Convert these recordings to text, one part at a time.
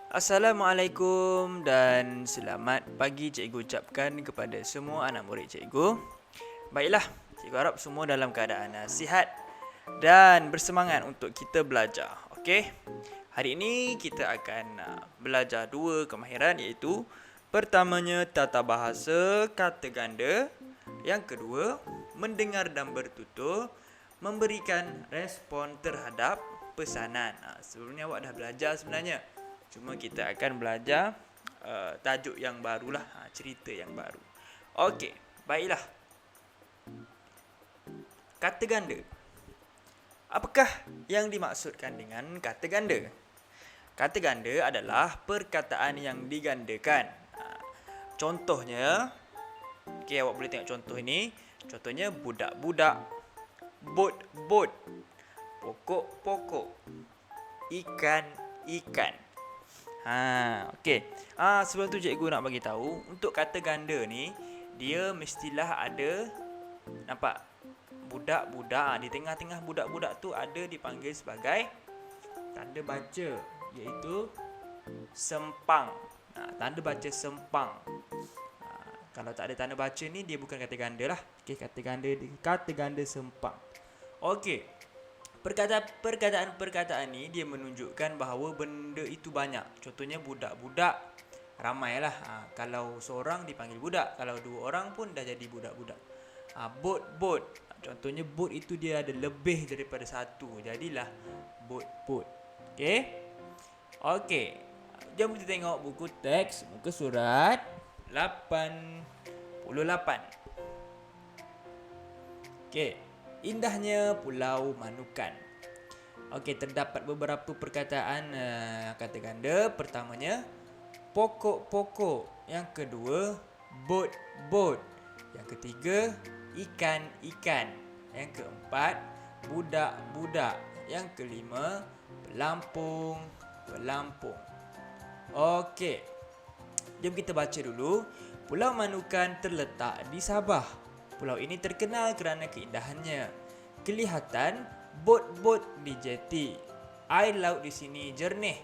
Assalamualaikum dan selamat pagi cikgu ucapkan kepada semua anak murid cikgu. Baiklah, cikgu harap semua dalam keadaan sihat dan bersemangat untuk kita belajar. Okey. Hari ini kita akan belajar dua kemahiran iaitu pertamanya tata bahasa kata ganda, yang kedua mendengar dan bertutur, memberikan respon terhadap pesanan. Sebelumnya awak dah belajar sebenarnya. Cuma kita akan belajar tajuk yang barulah, cerita yang baru. Okey, baiklah. Kata ganda. Apakah yang dimaksudkan dengan kata ganda? Kata ganda adalah perkataan yang digandakan. Contohnya, okey, awak boleh tengok contoh ini. Contohnya budak-budak, bot-bot, pokok-pokok, ikan-ikan. Okey. Sebelum tu cikgu nak bagi tahu, untuk kata ganda ni dia mestilah ada, nampak budak-budak, di tengah-tengah budak-budak tu ada dipanggil sebagai tanda baca, iaitu sempang. Tanda baca sempang. Kalau tak ada tanda baca ni dia bukan kata ganda lah. Okey, kata ganda sempang. Okey. Perkataan-perkataan ni dia menunjukkan bahawa benda itu banyak. Contohnya budak-budak, ramailah. Kalau seorang dipanggil budak, kalau dua orang pun dah jadi budak-budak. Bot-bot, contohnya bot itu dia ada lebih daripada satu, jadilah bot-bot. Okey. Jom kita tengok buku teks muka surat 88. Okey. Indahnya Pulau Manukan. Okey, terdapat beberapa perkataan kata ganda. Pertamanya pokok-pokok, yang kedua bot-bot, yang ketiga ikan-ikan, yang keempat budak-budak, yang kelima pelampung-pelampung. Okey. Jom kita baca dulu. Pulau Manukan terletak di Sabah. Pulau ini terkenal kerana keindahannya. Kelihatan bot-bot di jeti. Air laut di sini jernih.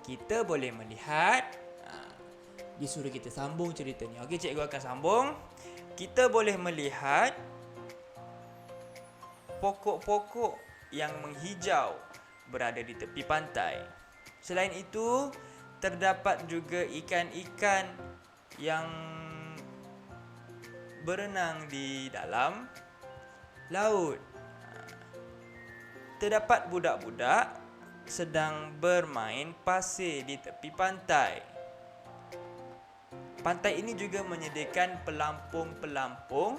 Kita boleh melihat. Disuruh kita sambung ceritanya. Okey, cikgu akan sambung. Kita boleh melihat pokok-pokok yang menghijau berada di tepi pantai. Selain itu, terdapat juga ikan-ikan yang berenang di dalam laut. Terdapat budak-budak sedang bermain pasir di tepi pantai. Pantai ini juga menyediakan pelampung-pelampung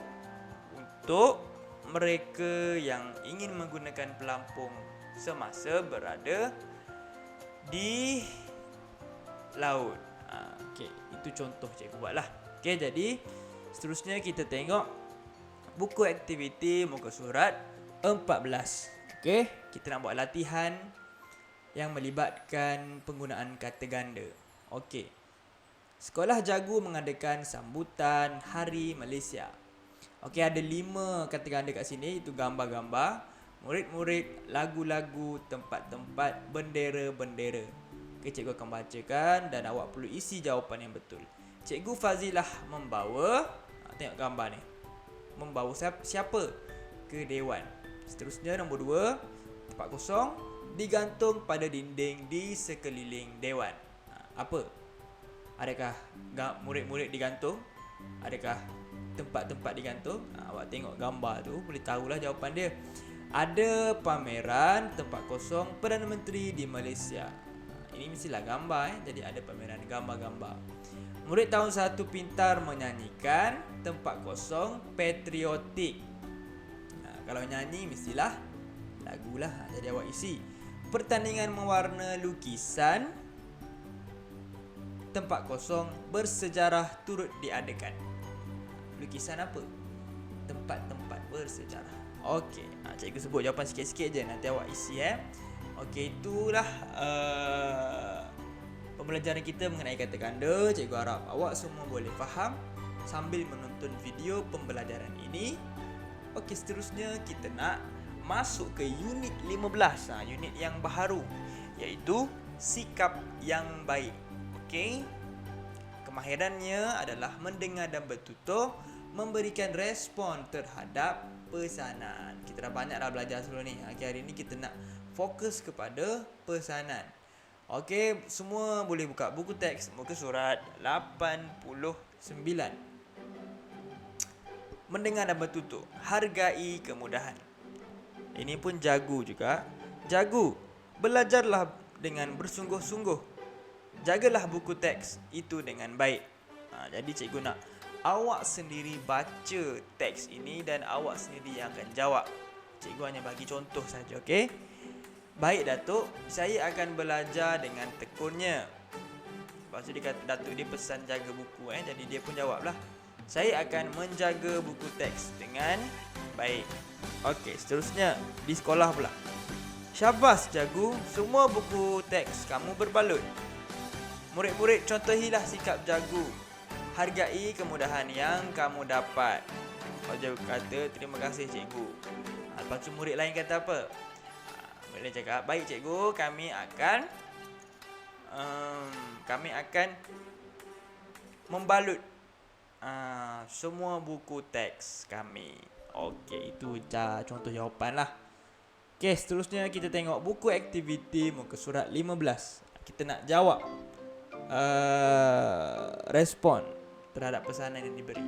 untuk mereka yang ingin menggunakan pelampung semasa berada di laut. Okey, itu contoh cikgu buatlah. Okey, jadi seterusnya kita tengok buku aktiviti muka surat 14. Okey, kita nak buat latihan yang melibatkan penggunaan kata ganda. Okey. Sekolah Jagu mengadakan sambutan Hari Malaysia. Okey, ada 5 kata ganda kat sini, itu gambar-gambar, murid-murid, lagu-lagu, tempat-tempat, bendera-bendera. Okey, cikgu akan bacakan dan awak perlu isi jawapan yang betul. Cikgu Fazilah membawa, tengok gambar ni, membawa siapa ke dewan. Seterusnya nombor 2, tempat kosong digantung pada dinding di sekeliling dewan. Apa? Adakah murid-murid digantung? Adakah tempat-tempat digantung? Awak tengok gambar tu boleh tahulah jawapan dia. Ada pameran tempat kosong Perdana Menteri di Malaysia. Ini mestilah gambar, jadi ada pameran gambar-gambar. Murid tahun 1 pintar menyanyikan tempat kosong patriotik. Kalau nyanyi mestilah lagulah, jadi awak isi. Pertandingan mewarna lukisan tempat kosong bersejarah turut diadakan. Lukisan apa? Tempat-tempat bersejarah. Okey, cikgu sebut jawapan sikit-sikit je, nanti awak isi Okey, itulah pembelajaran kita mengenai kata ganda. Cikgu harap awak semua boleh faham sambil menonton video pembelajaran ini. Okey, seterusnya kita nak masuk ke unit 15, unit yang baharu, iaitu sikap yang baik. Okey. Kemahirannya adalah mendengar dan bertutur, memberikan respon terhadap pesanan. Kita dah banyak dah belajar sebelum ni. Hari ni kita nak fokus kepada pesanan. Okey, semua boleh buka buku teks muka surat 89. Mendengar dan bertutur, hargai kemudahan. Ini pun jagu juga. Jagu, belajarlah dengan bersungguh-sungguh. Jagalah buku teks itu dengan baik. Jadi cikgu nak awak sendiri baca teks ini dan awak sendiri yang akan jawab. Cikgu hanya bagi contoh saja, okey? Baik Datuk, saya akan belajar dengan tekunnya. Lepas tu dia kata, Datuk dia pesan jaga buku, jadi dia pun jawablah. Saya akan menjaga buku teks dengan baik. Okey, seterusnya di sekolah pula. Syabas jagu, semua buku teks kamu berbalut. Murid-murid contohilah sikap jagu. Hargai kemudahan yang kamu dapat. Jagu kata, terima kasih cikgu. Lepas tu murid lain kata apa? Murid lain cakap, baik cikgu, kami akan membalut semua buku teks kami. Okey, itu contoh jawapan lah. Okey, seterusnya kita tengok buku aktiviti muka surat 15. Kita nak jawab respon terhadap pesanan yang diberi.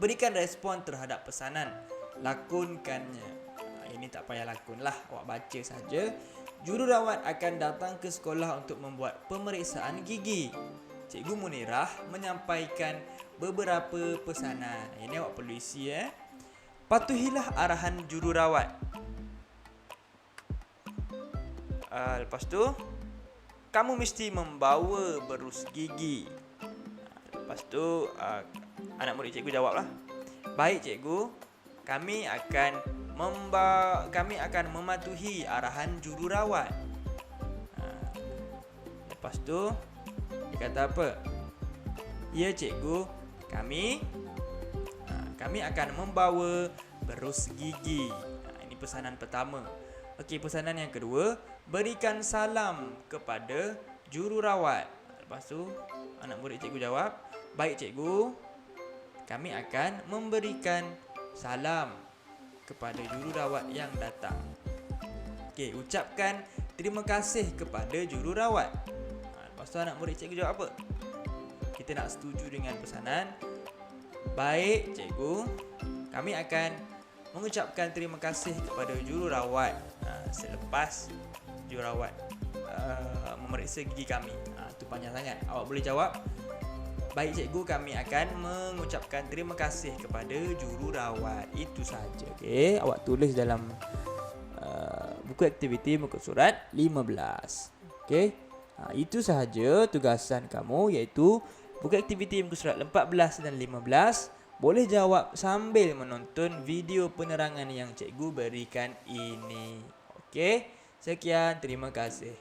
Berikan respon terhadap pesanan, lakonkannya. Ini tak payah lakon lah, awak baca saja. Jururawat akan datang ke sekolah untuk membuat pemeriksaan gigi. Cikgu Munirah menyampaikan beberapa pesanan. Ini awak perlu isi. Patuhilah arahan jururawat. Lepas tu, kamu mesti membawa berus gigi. Lepas tu, anak murid cikgu jawablah. Baik cikgu, kami akan mematuhi arahan jururawat. Lepas tu, dia kata apa? Ya cikgu, kami akan membawa berus gigi. Ini pesanan pertama. Okey, pesanan yang kedua, berikan salam kepada jururawat. Lepas tu, anak murid cikgu jawab, baik cikgu, kami akan memberikan salam kepada jururawat yang datang. Okey, ucapkan terima kasih kepada jururawat. Lepas tu anak murid cikgu jawab apa? Kita nak setuju dengan pesanan. Baik cikgu, kami akan mengucapkan terima kasih kepada jururawat selepas jururawat memeriksa gigi kami. Itu panjang sangat. Awak boleh jawab, baik cikgu, kami akan mengucapkan terima kasih kepada jururawat. Itu saja. Okey, awak tulis dalam buku aktiviti muka surat 15. Okey. Itu sahaja tugasan kamu, iaitu buku aktiviti muka surat 14 dan 15. Boleh jawab sambil menonton video penerangan yang cikgu berikan ini. Okey. Sekian, terima kasih.